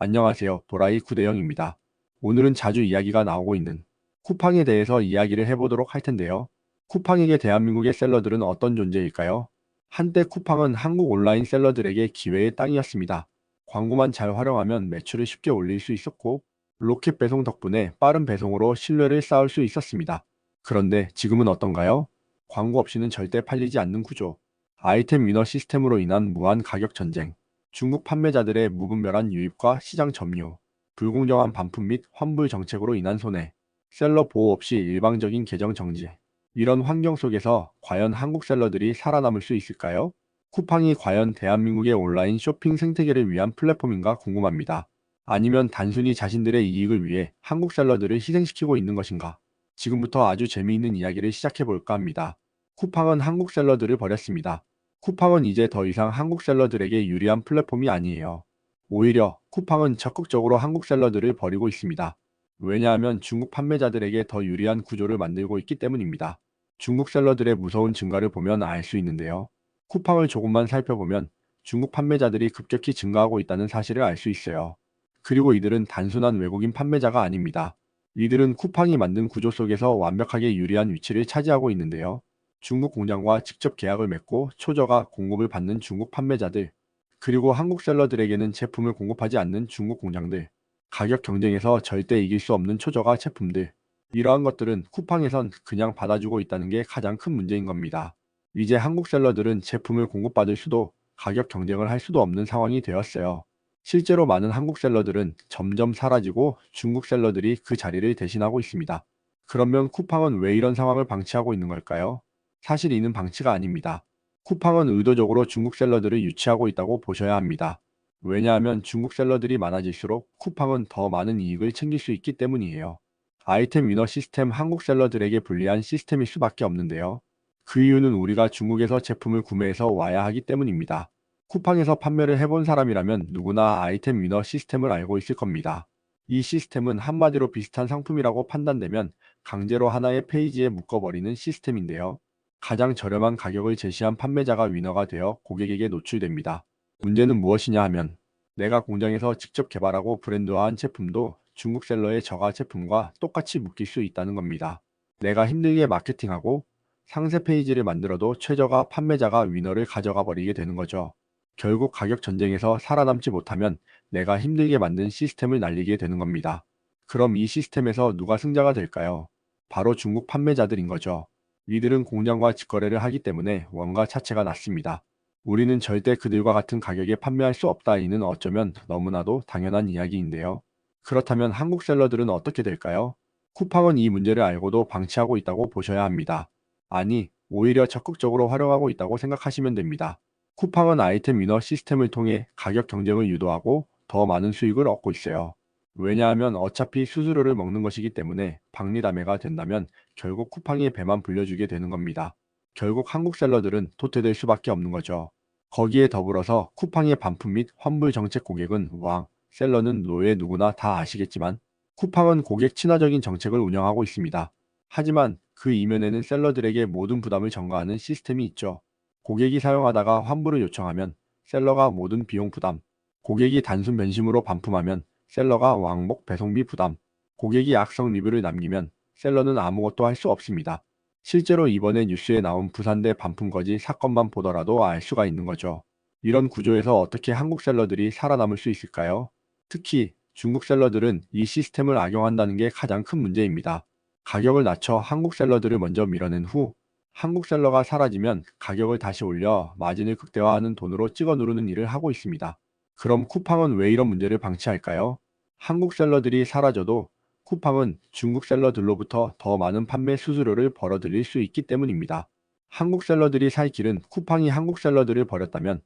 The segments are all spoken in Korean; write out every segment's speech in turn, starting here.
안녕하세요. 보라이 구대영입니다. 오늘은 자주 이야기가 나오고 있는 쿠팡에 대해서 이야기를 해보도록 할 텐데요. 쿠팡에게 대한민국의 셀러들은 어떤 존재일까요? 한때 쿠팡은 한국 온라인 셀러들에게 기회의 땅이었습니다. 광고만 잘 활용하면 매출을 쉽게 올릴 수 있었고, 로켓 배송 덕분에 빠른 배송으로 신뢰를 쌓을 수 있었습니다. 그런데 지금은 어떤가요? 광고 없이는 절대 팔리지 않는 구조, 아이템 위너 시스템으로 인한 무한 가격 전쟁, 중국 판매자들의 무분별한 유입과 시장 점유, 불공정한 반품 및 환불 정책으로 인한 손해, 셀러 보호 없이 일방적인 계정 정지. 이런 환경 속에서 과연 한국 셀러들이 살아남을 수 있을까요? 쿠팡이 과연 대한민국의 온라인 쇼핑 생태계를 위한 플랫폼인가 궁금합니다. 아니면 단순히 자신들의 이익을 위해 한국 셀러들을 희생시키고 있는 것인가? 지금부터 아주 재미있는 이야기를 시작해 볼까 합니다. 쿠팡은 한국 셀러들을 버렸습니다. 쿠팡은 이제 더 이상 한국 셀러들에게 유리한 플랫폼이 아니에요. 오히려 쿠팡은 적극적으로 한국 셀러들을 버리고 있습니다. 왜냐하면 중국 판매자들에게 더 유리한 구조를 만들고 있기 때문입니다. 중국 셀러들의 무서운 증가를 보면 알 수 있는데요. 쿠팡을 조금만 살펴보면 중국 판매자들이 급격히 증가하고 있다는 사실을 알 수 있어요. 그리고 이들은 단순한 외국인 판매자가 아닙니다. 이들은 쿠팡이 만든 구조 속에서 완벽하게 유리한 위치를 차지하고 있는데요. 중국 공장과 직접 계약을 맺고 초저가 공급을 받는 중국 판매자들, 그리고 한국 셀러들에게는 제품을 공급하지 않는 중국 공장들, 가격 경쟁에서 절대 이길 수 없는 초저가 제품들, 이러한 것들은 쿠팡에선 그냥 받아주고 있다는 게 가장 큰 문제인 겁니다. 이제 한국 셀러들은 제품을 공급받을 수도 가격 경쟁을 할 수도 없는 상황이 되었어요. 실제로 많은 한국 셀러들은 점점 사라지고 중국 셀러들이 그 자리를 대신하고 있습니다. 그러면 쿠팡은 왜 이런 상황을 방치하고 있는 걸까요? 사실 이는 방치가 아닙니다. 쿠팡은 의도적으로 중국 셀러들을 유치하고 있다고 보셔야 합니다. 왜냐하면 중국 셀러들이 많아질수록 쿠팡은 더 많은 이익을 챙길 수 있기 때문이에요. 아이템 위너 시스템 한국 셀러들에게 불리한 시스템일 수밖에 없는데요. 그 이유는 우리가 중국에서 제품을 구매해서 와야 하기 때문입니다. 쿠팡에서 판매를 해본 사람이라면 누구나 아이템 위너 시스템을 알고 있을 겁니다. 이 시스템은 한마디로 비슷한 상품이라고 판단되면 강제로 하나의 페이지에 묶어버리는 시스템인데요. 가장 저렴한 가격을 제시한 판매자가 위너가 되어 고객에게 노출됩니다. 문제는 무엇이냐 하면 내가 공장에서 직접 개발하고 브랜드화한 제품도 중국 셀러의 저가 제품과 똑같이 묶일 수 있다는 겁니다. 내가 힘들게 마케팅하고 상세 페이지를 만들어도 최저가 판매자가 위너를 가져가 버리게 되는 거죠. 결국 가격 전쟁에서 살아남지 못하면 내가 힘들게 만든 시스템을 날리게 되는 겁니다. 그럼 이 시스템에서 누가 승자가 될까요? 바로 중국 판매자들인 거죠. 이들은 공장과 직거래를 하기 때문에 원가 차체가 낮습니다. 우리는 절대 그들과 같은 가격에 판매할 수 없다. 이는 어쩌면 너무나도 당연한 이야기인데요. 그렇다면 한국 셀러들은 어떻게 될까요? 쿠팡은 이 문제를 알고도 방치하고 있다고 보셔야 합니다. 아니, 오히려 적극적으로 활용하고 있다고 생각하시면 됩니다. 쿠팡은 아이템 위너 시스템을 통해 가격 경쟁을 유도하고 더 많은 수익을 얻고 있어요. 왜냐하면 어차피 수수료를 먹는 것이기 때문에 박리담회가 된다면 결국 쿠팡의 배만 불려주게 되는 겁니다. 결국 한국 셀러들은 도태될 수밖에 없는 거죠. 거기에 더불어서 쿠팡의 반품 및 환불 정책 고객은 왕, 셀러는 노예 누구나 다 아시겠지만 쿠팡은 고객 친화적인 정책을 운영하고 있습니다. 하지만 그 이면에는 셀러들에게 모든 부담을 전가하는 시스템이 있죠. 고객이 사용하다가 환불을 요청하면 셀러가 모든 비용 부담, 고객이 단순 변심으로 반품하면 셀러가 왕복 배송비 부담, 고객이 악성 리뷰를 남기면 셀러는 아무것도 할 수 없습니다. 실제로 이번에 뉴스에 나온 부산대 반품 거지 사건만 보더라도 알 수가 있는 거죠. 이런 구조에서 어떻게 한국 셀러들이 살아남을 수 있을까요? 특히 중국 셀러들은 이 시스템을 악용한다는 게 가장 큰 문제입니다. 가격을 낮춰 한국 셀러들을 먼저 밀어낸 후 한국 셀러가 사라지면 가격을 다시 올려 마진을 극대화하는 돈으로 찍어 누르는 일을 하고 있습니다. 그럼 쿠팡은 왜 이런 문제를 방치할까요? 한국 셀러들이 사라져도 쿠팡은 중국 셀러들로부터 더 많은 판매 수수료를 벌어들일 수 있기 때문입니다. 한국 셀러들이 살 길은 쿠팡이 한국 셀러들을 버렸다면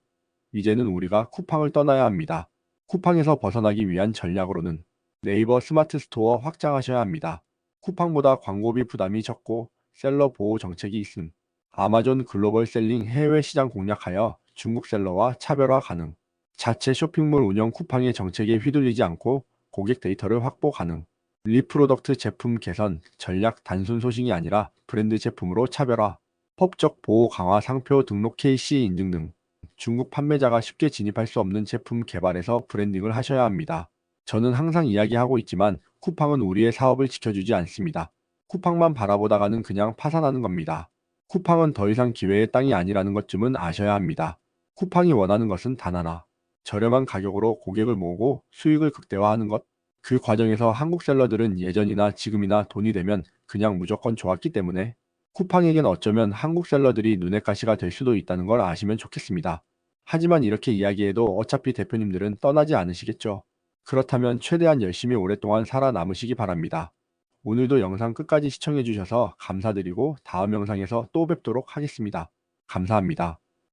이제는 우리가 쿠팡을 떠나야 합니다. 쿠팡에서 벗어나기 위한 전략으로는 네이버 스마트 스토어 확장하셔야 합니다. 쿠팡보다 광고비 부담이 적고 셀러 보호 정책이 있음. 아마존 글로벌 셀링 해외 시장 공략하여 중국 셀러와 차별화 가능. 자체 쇼핑몰 운영 쿠팡의 정책에 휘둘리지 않고 고객 데이터를 확보 가능. 리프로덕트 제품 개선 전략 단순 소싱이 아니라 브랜드 제품으로 차별화. 법적 보호 강화 상표 등록 KC 인증 등 중국 판매자가 쉽게 진입할 수 없는 제품 개발에서 브랜딩을 하셔야 합니다. 저는 항상 이야기하고 있지만 쿠팡은 우리의 사업을 지켜주지 않습니다. 쿠팡만 바라보다가는 그냥 파산하는 겁니다. 쿠팡은 더 이상 기회의 땅이 아니라는 것쯤은 아셔야 합니다. 쿠팡이 원하는 것은 단 하나. 저렴한 가격으로 고객을 모으고 수익을 극대화하는 것. 그 과정에서 한국 셀러들은 예전이나 지금이나 돈이 되면 그냥 무조건 좋았기 때문에 쿠팡에겐 어쩌면 한국 셀러들이 눈의 가시가 될 수도 있다는 걸 아시면 좋겠습니다. 하지만 이렇게 이야기해도 어차피 대표님들은 떠나지 않으시겠죠. 그렇다면 최대한 열심히 오랫동안 살아남으시기 바랍니다. 오늘도 영상 끝까지 시청해 주셔서 감사드리고 다음 영상에서 또 뵙도록 하겠습니다. 감사합니다.